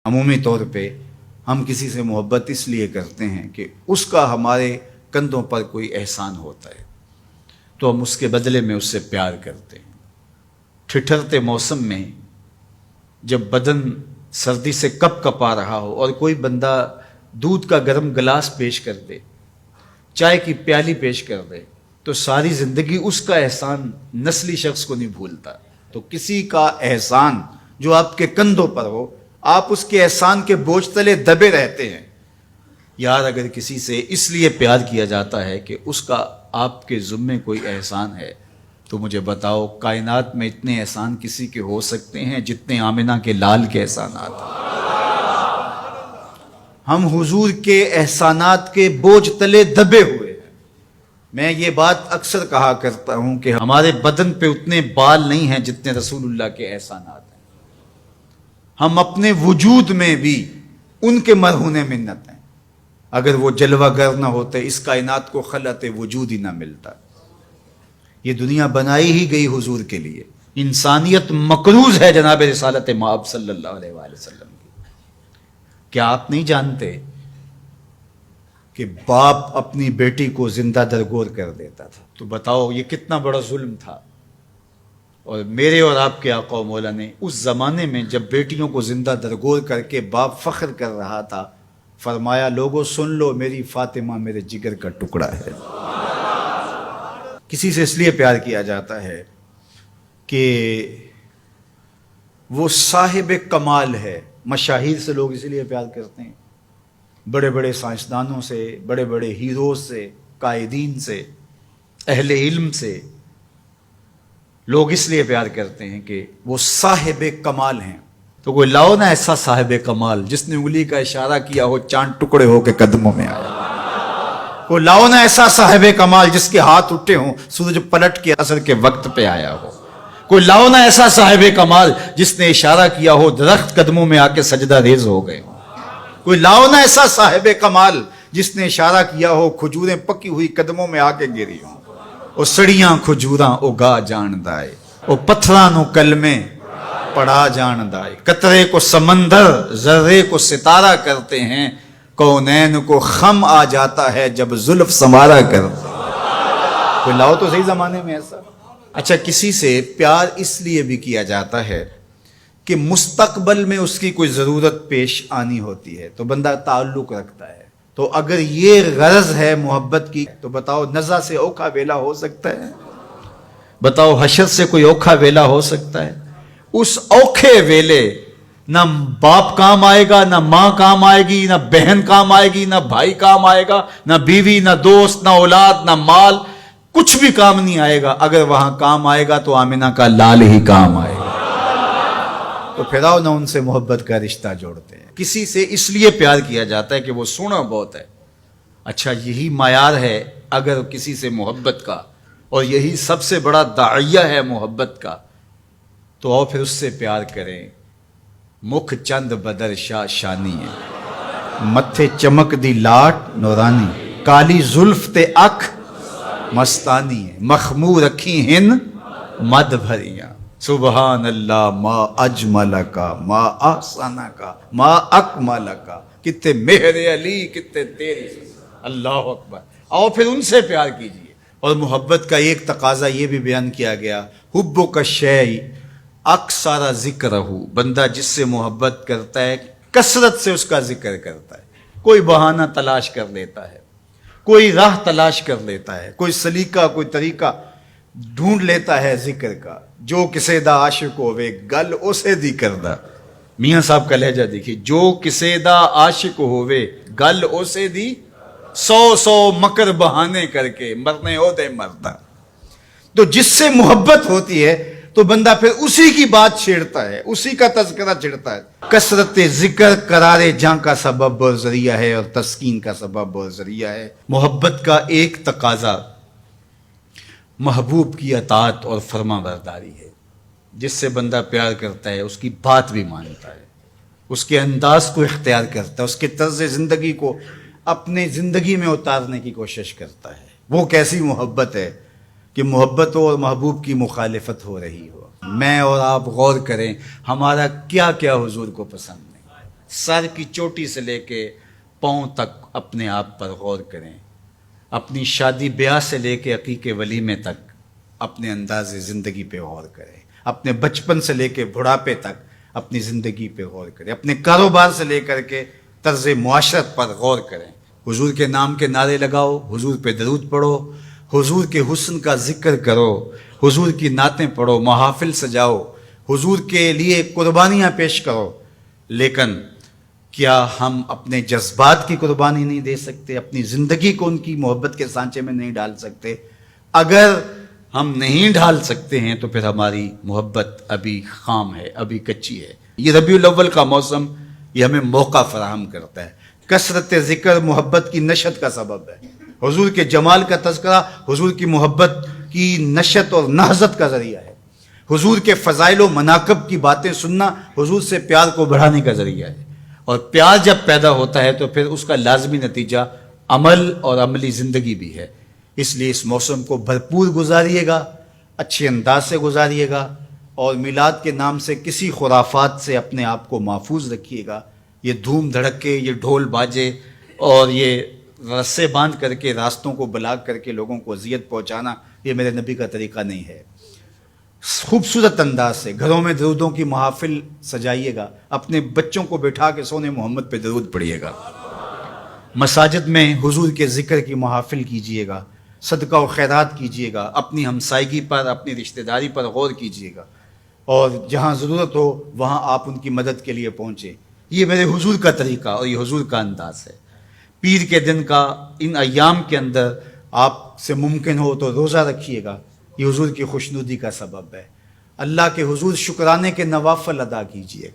عمومی طور پہ ہم کسی سے محبت اس لیے کرتے ہیں کہ اس کا ہمارے کندھوں پر کوئی احسان ہوتا ہے تو ہم اس کے بدلے میں اس سے پیار کرتے ہیں۔ ٹھٹھرتے موسم میں جب بدن سردی سے کپ کپا رہا ہو اور کوئی بندہ دودھ کا گرم گلاس پیش کر دے، چائے کی پیالی پیش کر دے، تو ساری زندگی اس کا احسان نسلی شخص کو نہیں بھولتا۔ تو کسی کا احسان جو آپ کے کندھوں پر ہو، آپ اس کے احسان کے بوجھ تلے دبے رہتے ہیں۔ یار اگر کسی سے اس لیے پیار کیا جاتا ہے کہ اس کا آپ کے ذمے کوئی احسان ہے، تو مجھے بتاؤ کائنات میں اتنے احسان کسی کے ہو سکتے ہیں جتنے آمنہ کے لال کے احسانات ہیں؟ ہم حضور کے احسانات کے بوجھ تلے دبے ہوئے ہیں۔ میں یہ بات اکثر کہا کرتا ہوں کہ ہمارے بدن پہ اتنے بال نہیں ہیں جتنے رسول اللہ کے احسانات ہیں۔ ہم اپنے وجود میں بھی ان کے مرہون منت ہیں۔ اگر وہ جلوہ گر نہ ہوتے اس کائنات کو خلعت وجود ہی نہ ملتا۔ یہ دنیا بنائی ہی گئی حضور کے لیے۔ انسانیت مقروض ہے جناب رسالت مآب صلی اللہ علیہ وآلہ وسلم کی۔ کیا آپ نہیں جانتے کہ باپ اپنی بیٹی کو زندہ درگور کر دیتا تھا؟ تو بتاؤ یہ کتنا بڑا ظلم تھا۔ اور میرے اور آپ کے آقا و مولا نے اس زمانے میں جب بیٹیوں کو زندہ درگور کر کے باپ فخر کر رہا تھا، فرمایا لوگوں سن لو، میری فاطمہ میرے جگر کا ٹکڑا ہے۔ کسی سے اس لیے پیار کیا جاتا ہے کہ وہ صاحب کمال ہے۔ مشاہیر سے لوگ اسی لیے پیار کرتے ہیں، بڑے بڑے سائنسدانوں سے، بڑے بڑے ہیروز سے، قائدین سے، اہل علم سے لوگ اس لیے پیار کرتے ہیں کہ وہ صاحب کمال ہیں۔ تو کوئی لاؤ نا ایسا صاحب کمال جس نے انگلی کا اشارہ کیا ہو چاند ٹکڑے ہو کے قدموں میں آیا۔ کوئی لاؤ نا ایسا صاحب کمال جس کے ہاتھ اٹھے ہوں سورج پلٹ کے عصر کے وقت پہ آیا ہو۔ کوئی لاؤ نا ایسا صاحب کمال جس نے اشارہ کیا ہو درخت قدموں میں آ کے سجدہ ریز ہو گئے ہوں۔ کوئی لاؤ نا ایسا صاحب کمال جس نے اشارہ کیا ہو کھجوریں پکی ہوئی قدموں میں آ کے گری ہوں۔ او سڑیاں کھجوراں اگا جان دائے، او پتھراں نو کلمے پڑھا جان دائے، قطرے کو سمندر ذرے کو ستارہ کرتے ہیں، کونین کو خم آ جاتا ہے جب زلف سنوارا کرتے ہیں۔ کوئی لاؤ تو صحیح زمانے میں ایسا۔ اچھا کسی سے پیار اس لیے بھی کیا جاتا ہے کہ مستقبل میں اس کی کوئی ضرورت پیش آنی ہوتی ہے تو بندہ تعلق رکھتا ہے۔ تو اگر یہ غرض ہے محبت کی تو بتاؤ نزع سے اوکھا ویلا ہو سکتا ہے؟ بتاؤ حشر سے کوئی اوکھا ویلا ہو سکتا ہے؟ اس اوکھے ویلے نہ باپ کام آئے گا، نہ ماں کام آئے گی، نہ بہن کام آئے گی، نہ بھائی کام آئے گا، نہ بیوی، نہ دوست، نہ اولاد، نہ مال، کچھ بھی کام نہیں آئے گا۔ اگر وہاں کام آئے گا تو آمنہ کا لال ہی کام آئے گا۔ تو پھر آؤ نہ ان سے محبت کا رشتہ جوڑتے ہیں۔ کسی سے اس لیے پیار کیا جاتا ہے کہ وہ سونا بہت ہے۔ اچھا یہی معیار ہے اگر کسی سے محبت کا، اور یہی سب سے بڑا داعیہ ہے محبت کا، تو آؤ پھر اس سے پیار کریں۔ مکھ چند بدر شاہ شانی ہے، متھے چمک دی لاٹ نورانی، کالی زلف تے اکھ مستانی ہے، مخمور رکھی ہن مد بھریاں، سبحان اللہ ما اجمل کا ما احسن کا ما اکمل کا، کتے مہر علی کتے تیری، اللہ اکبر۔ آؤ پھر ان سے پیار کیجئے۔ اور محبت کا ایک تقاضا یہ بھی بیان کیا گیا، حب کا شیء اکثر ذکرہ، بندہ جس سے محبت کرتا ہے کثرت سے اس کا ذکر کرتا ہے۔ کوئی بہانہ تلاش کر لیتا ہے، کوئی راہ تلاش کر لیتا ہے، کوئی سلیقہ کوئی طریقہ ڈھونڈ لیتا ہے ذکر کا۔ جو کسے دا عاشق ہوئے گل اسے دی کردہ، میاں صاحب کا لہجہ دیکھیے، جو کسے دا عاشق ہوئے گل اسے دی، سو مکر بہانے کر کے مرنے ہو دے مردہ۔ تو جس سے محبت ہوتی ہے تو بندہ پھر اسی کی بات چھیڑتا ہے، اسی کا تذکرہ چھیڑتا ہے۔ کثرت ذکر قرار جاں کا سبب اور ذریعہ ہے، اور تسکین کا سبب اور ذریعہ ہے۔ محبت کا ایک تقاضا محبوب کی اطاعت اور فرما برداری ہے۔ جس سے بندہ پیار کرتا ہے اس کی بات بھی مانتا ہے، اس کے انداز کو اختیار کرتا ہے، اس کے طرز زندگی کو اپنے زندگی میں اتارنے کی کوشش کرتا ہے۔ وہ کیسی محبت ہے کہ محبت ہو اور محبوب کی مخالفت ہو رہی ہو۔ میں اور آپ غور کریں ہمارا کیا کیا حضور کو پسند نہیں۔ سر کی چوٹی سے لے کے پاؤں تک اپنے آپ پر غور کریں. اپنی شادی بیاہ سے لے کے عقیقے ولیمے تک اپنے انداز زندگی پہ غور کریں. اپنے بچپن سے لے کے بڑھاپے تک اپنی زندگی پہ غور کریں. اپنے کاروبار سے لے کر کے طرز معاشرت پر غور کریں. حضور کے نام کے نعرے لگاؤ، حضور پہ درود پڑھو، حضور کے حسن کا ذکر کرو، حضور کی نعتیں پڑھو، محافل سجاؤ، حضور کے لیے قربانیاں پیش کرو. لیکن کیا ہم اپنے جذبات کی قربانی نہیں دے سکتے؟ اپنی زندگی کو ان کی محبت کے سانچے میں نہیں ڈال سکتے؟ اگر ہم نہیں ڈال سکتے ہیں تو پھر ہماری محبت ابھی خام ہے، ابھی کچی ہے. یہ ربیع الاول کا موسم یہ ہمیں موقع فراہم کرتا ہے. کثرت ذکر محبت کی نشت کا سبب ہے. حضور کے جمال کا تذکرہ حضور کی محبت کی نشت اور نہضت کا ذریعہ ہے. حضور کے فضائل و مناقب کی باتیں سننا حضور سے پیار کو بڑھانے کا ذریعہ ہے. اور پیار جب پیدا ہوتا ہے تو پھر اس کا لازمی نتیجہ عمل اور عملی زندگی بھی ہے. اس لیے اس موسم کو بھرپور گزاریے گا، اچھے انداز سے گزاریے گا، اور میلاد کے نام سے کسی خرافات سے اپنے آپ کو محفوظ رکھیے گا. یہ دھوم دھڑکے، یہ ڈھول باجے اور یہ رسے باندھ کر کے راستوں کو بلاک کر کے لوگوں کو اذیت پہنچانا یہ میرے نبی کا طریقہ نہیں ہے. خوبصورت انداز سے گھروں میں درودوں کی محافل سجائیے گا. اپنے بچوں کو بٹھا کے سونے محمد پہ درود پڑھیے گا. مساجد میں حضور کے ذکر کی محافل کیجیے گا. صدقہ و خیرات کیجیے گا. اپنی ہمسائیگی پر، اپنی رشتہ داری پر غور کیجیے گا، اور جہاں ضرورت ہو وہاں آپ ان کی مدد کے لیے پہنچیں. یہ میرے حضور کا طریقہ اور یہ حضور کا انداز ہے. پیر کے دن کا ان ایام کے اندر آپ سے ممکن ہو تو روزہ رکھیے گا. یہ حضور کی خوشنودی کا سبب ہے. اللہ کے حضور شکرانے کے نوافل ادا کیجیے گا.